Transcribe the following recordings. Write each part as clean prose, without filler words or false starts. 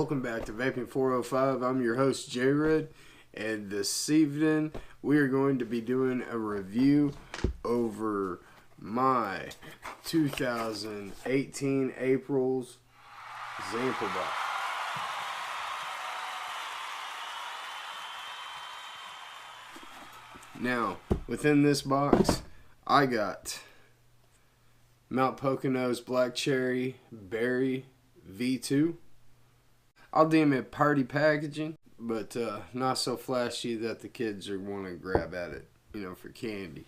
welcome back to Vaping 405. I'm your host, J-Red, and this evening we are going to be doing a review over my 2018 April's Zamplebox. Now, within this box, I got Mount Pocono's Black Cherry Berry V2. I'll deem it party packaging, but not so flashy that the kids are want to grab at it, for candy.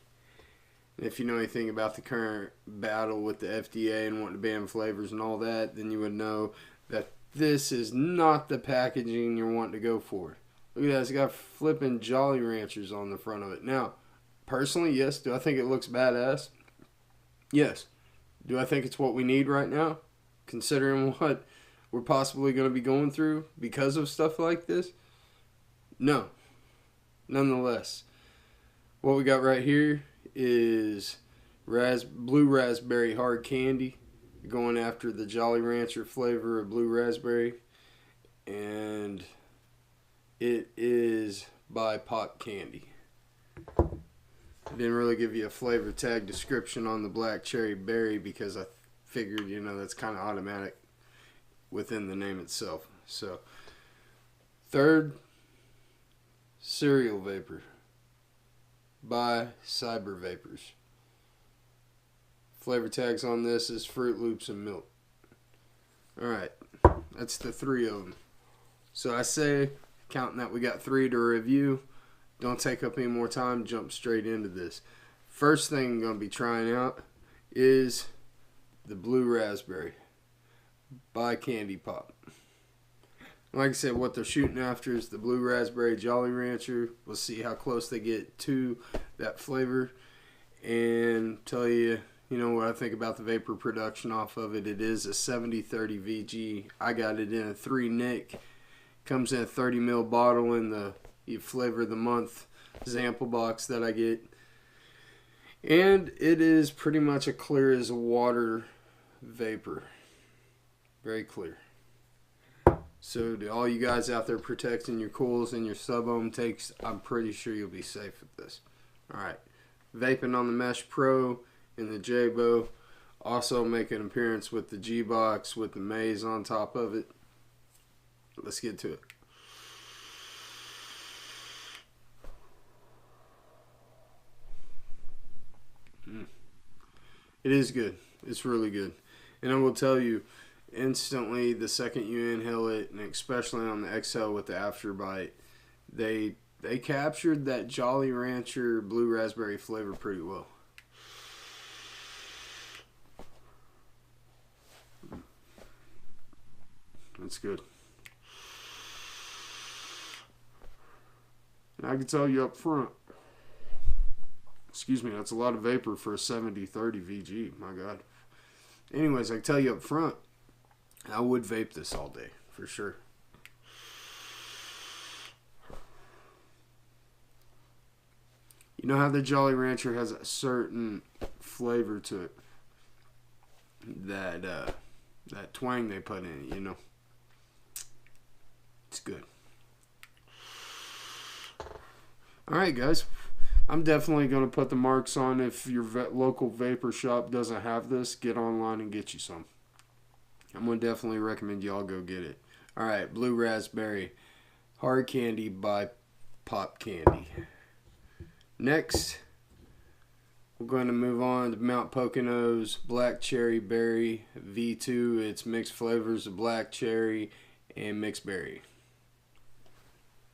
And if you know anything about the current battle with the FDA and wanting to ban flavors and all that, then you would know that this is not the packaging you're wanting to go for. Look at that, it's got flipping Jolly Ranchers on the front of it. Now, personally, yes, do I think it looks badass? Yes. Do I think it's what we need right now, considering what we're possibly going to be going through because of stuff like this? No. Nonetheless, what we got right here is blue raspberry hard candy, going after the Jolly Rancher flavor of blue raspberry, and it is by Pop Candy. I didn't really give you a flavor tag description on the Black Cherry Berry because I figured, that's kind of automatic within the name itself. So, third, Cereal Vapor by Cyber Vapors. Flavor tags on this is Fruit Loops and milk. Alright, that's the three of them. So I say, counting that we got three to review, don't take up any more time, jump straight into this. First thing I'm going to be trying out is the Blue Raspberry by Candy Pop. Like I said, what they're shooting after is the Blue Raspberry Jolly Rancher. We'll see how close they get to that flavor and tell you, what I think about the vapor production off of it. It is a 70-30 VG. I got it in a 3 Nick. Comes in a 30 ml bottle in the flavor of the month Zamplebox that I get. And it is pretty much a clear as water vapor. Very clear. So to all you guys out there protecting your cools and your sub-ohm takes, I'm pretty sure you'll be safe with this. Alright. Vaping on the Mesh Pro and the J-Bow. Also make an appearance with the G-Box with the Maze on top of it. Let's get to it. It is good. It's really good. And I will tell you, instantly the second you inhale it, and especially on the exhale with the afterbite, they captured that Jolly Rancher blue raspberry flavor pretty well. That's good. And I can tell you up front, excuse me, that's a lot of vapor for a 70-30 VG, my God. Anyways, I can tell you up front, I would vape this all day, for sure. You know how the Jolly Rancher has a certain flavor to it? That twang they put in it, It's good. Alright guys, I'm definitely going to put the marks on. If your local vapor shop doesn't have this, get online and get you some. I'm going to definitely recommend y'all go get it. Alright, Blue Raspberry Hard Candy by Pop Candy. Next, we're going to move on to Mount Pocono's Black Cherry Berry V2. It's mixed flavors of black cherry and mixed berry.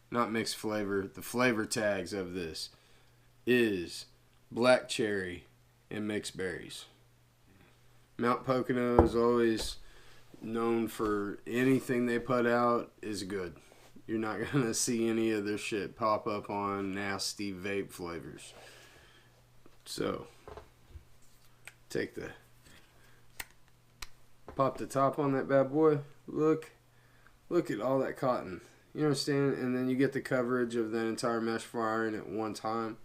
Not mixed flavor. The flavor tags of this is black cherry and mixed berries. Mount Pocono is always known for anything they put out is good. You're not going to see any of their shit pop up on nasty vape flavors. So, pop the top on that bad boy. Look at all that cotton. You understand? And then you get the coverage of the entire mesh firing at one time.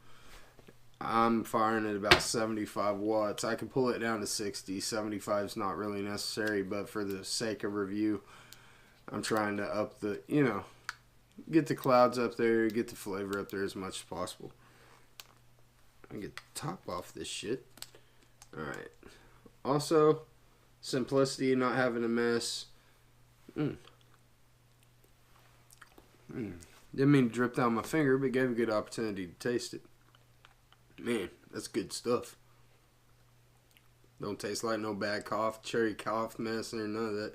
I'm firing at about 75 watts. I can pull it down to 60. 75 is not really necessary, but for the sake of review, I'm trying to up the, get the clouds up there, get the flavor up there as much as possible. I get the top off this shit. Alright. Also, simplicity, not having a mess. Didn't mean to drip down my finger, but gave a good opportunity to taste it. Man, that's good stuff. Don't taste like no bad cherry cough mess or none of that.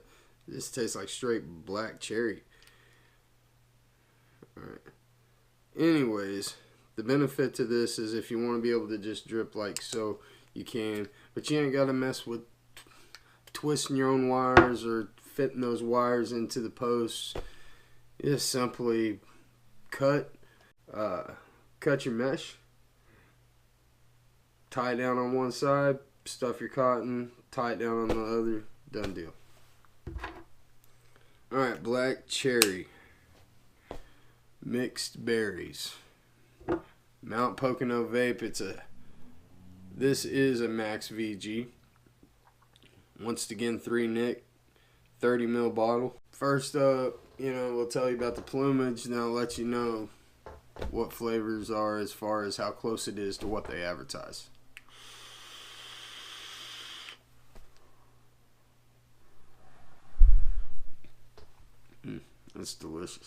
This tastes like straight black cherry. Alright. Anyways, the benefit to this is if you want to be able to just drip like so, you can. But you ain't got to mess with twisting your own wires or fitting those wires into the posts. You just simply cut your mesh, tie it down on one side, stuff your cotton, tie it down on the other, done deal. Alright, black cherry, mixed berries, Mount Pocono vape. This is a Max VG. Once again, 3 Nick, 30 ml bottle. First up, we'll tell you about the plumage, and I'll let you know what flavors are as far as how close it is to what they advertise. That's delicious.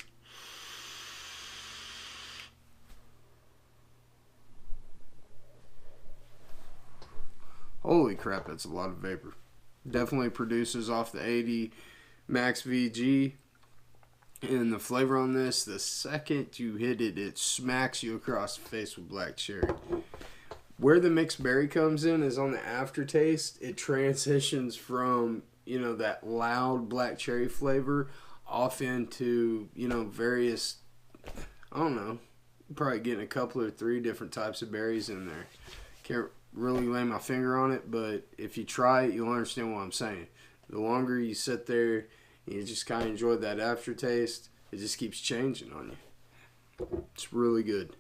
Holy crap, that's a lot of vapor. Definitely produces off the 80 Max VG. And the flavor on this, the second you hit it, it smacks you across the face with black cherry. Where the mixed berry comes in is on the aftertaste. It transitions from, that loud black cherry flavor off into, various, I don't know, probably getting a couple or 3 different types of berries in there. Can't really lay my finger on it, but if you try it, you'll understand what I'm saying. The longer you sit there and you just kind of enjoy that aftertaste, it just keeps changing on you. It's really good.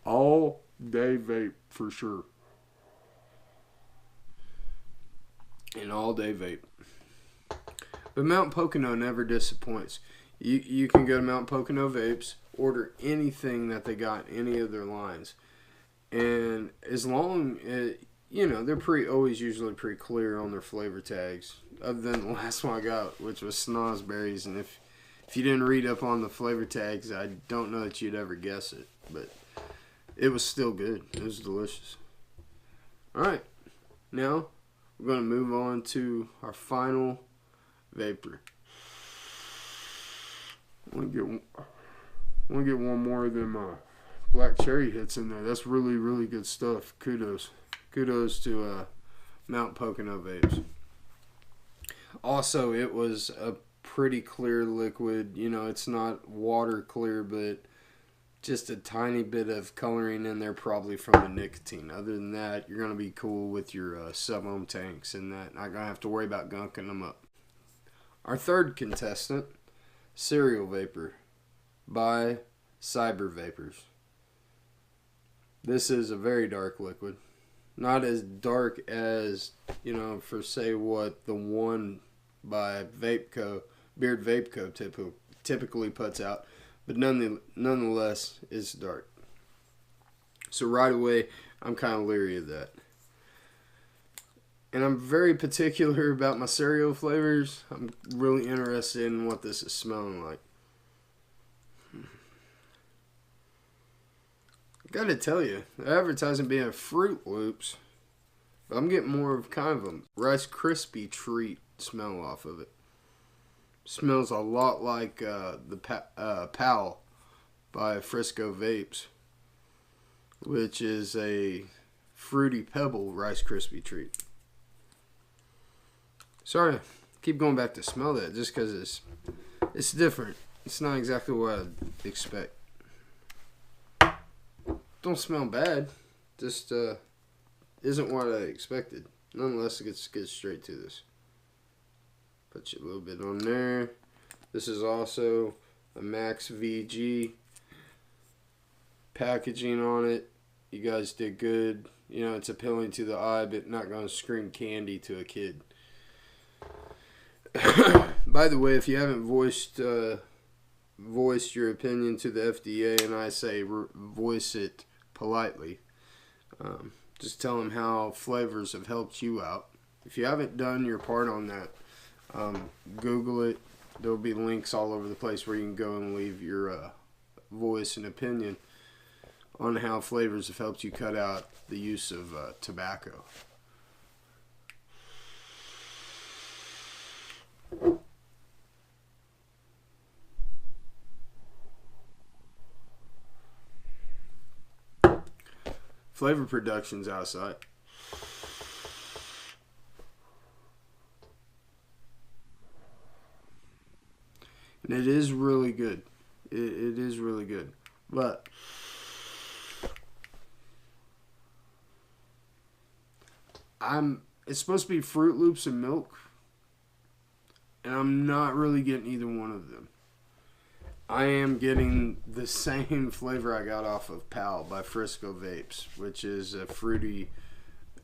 All day vape for sure. An all day vape. But Mount Pocono never disappoints. You can go to Mount Pocono Vapes, order anything that they got in any of their lines. And as long as, they're always usually pretty clear on their flavor tags. Other than the last one I got, which was snozberries. And if you didn't read up on the flavor tags, I don't know that you'd ever guess it. But it was still good. It was delicious. Alright, now we're going to move on to our final vapor. I want to get one more of them black cherry hits in there. That's really, really good stuff. Kudos to Mount Pocono Vapes. Also, it was a pretty clear liquid. It's not water clear, but just a tiny bit of coloring in there, probably from the nicotine. Other than that, you're going to be cool with your sub-ohm tanks and that. Not going to have to worry about gunking them up. Our third contestant, Cereal Vapor by Cyber Vapors. This is a very dark liquid. Not as dark as, for say what the one by Vapeco, Beard Vapeco typically puts out. But nonetheless, it's dark. So right away, I'm kind of leery of that. And I'm very particular about my cereal flavors. I'm really interested in what this is smelling like. Gotta tell you, the advertising being Fruit Loops, but I'm getting more of kind of a Rice Krispie treat smell off of it. Smells a lot like the Pal by Frisco Vapes, which is a Fruity Pebble Rice Krispie treat. Sorry, I keep going back to smell that just because it's different. It's not exactly what I'd expect. Don't smell bad, just isn't what I expected. Nonetheless, let's get straight to this. Put you a little bit on there. This is also a Max VG. Packaging on it, you guys did good. It's appealing to the eye, but not going to scream candy to a kid. By the way, if you haven't voiced your opinion to the FDA, and I say voice it politely, just tell them how flavors have helped you out. If you haven't done your part on that, Google it. There'll be links all over the place where you can go and leave your voice and opinion on how flavors have helped you cut out the use of tobacco. Flavor production's outside. And it is really good. It is really good. But it's supposed to be Fruit Loops and milk, and I'm not really getting either one of them. I am getting the same flavor I got off of Pal by Frisco Vapes, which is a fruity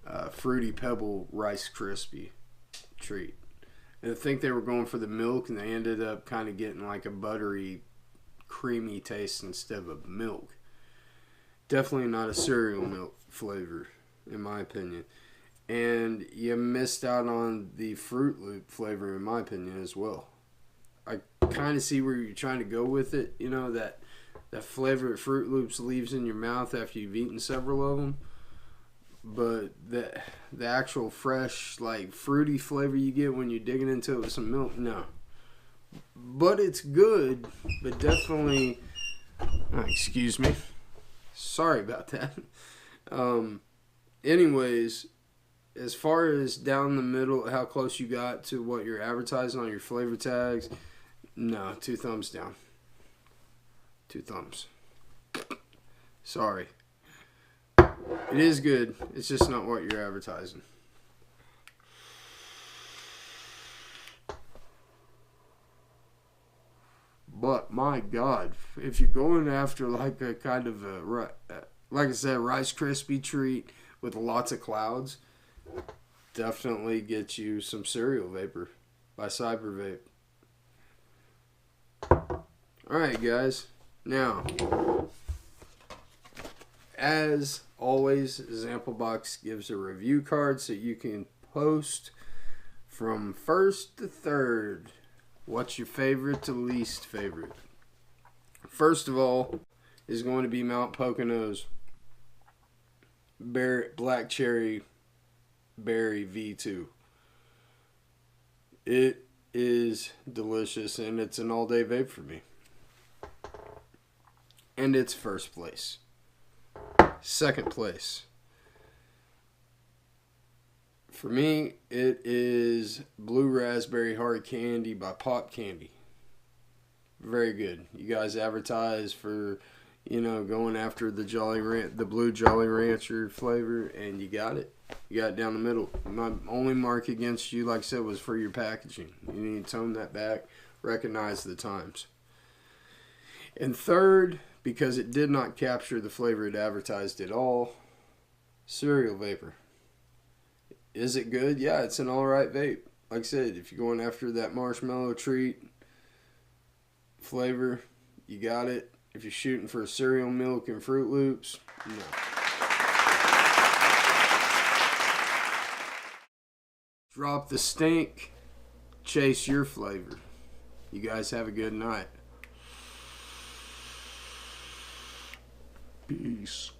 Pebble Rice Krispie treat. And I think they were going for the milk, and they ended up kind of getting like a buttery, creamy taste instead of milk. Definitely not a cereal milk flavor, in my opinion. And you missed out on the Fruit Loop flavor, in my opinion, as well. I kind of see where you're trying to go with it. You know, that flavor that Fruit Loops leaves in your mouth after you've eaten several of them. But the actual fresh, like, fruity flavor you get when you're digging into it with some milk, no. But it's good, but definitely... excuse me. Sorry about that. Anyways, as far as down the middle, how close you got to what you're advertising on your flavor tags, no, 2 thumbs down. 2 thumbs. Sorry. It is good. It's just not what you're advertising. But my God, if you're going after like a kind of a, like I said, Rice Krispie treat with lots of clouds, definitely get you some cereal vapor by Cyber Vape. Alright guys, now, as always, Zamplebox gives a review card so you can post from first to third. What's your favorite to least favorite? First of all is going to be Mount Pocono's Black Cherry Berry V2. It is delicious, and it's an all-day vape for me. And it's first place. Second place, for me, it is Blue Raspberry Hard Candy by Pop Candy. Very good. You guys advertise for, you know, going after the Blue Jolly Rancher flavor, and you got it. You got it down the middle. My only mark against you, like I said, was for your packaging. You need to tone that back. Recognize the times. And third, because it did not capture the flavor it advertised at all, Cereal Vapor. Is it good? Yeah, it's an alright vape. Like I said, if you're going after that marshmallow treat flavor, you got it. If you're shooting for cereal milk and Fruit Loops, no. Drop the stink, chase your flavor. You guys have a good night. Peace.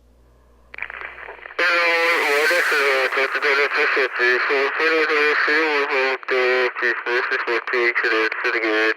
Pretty good.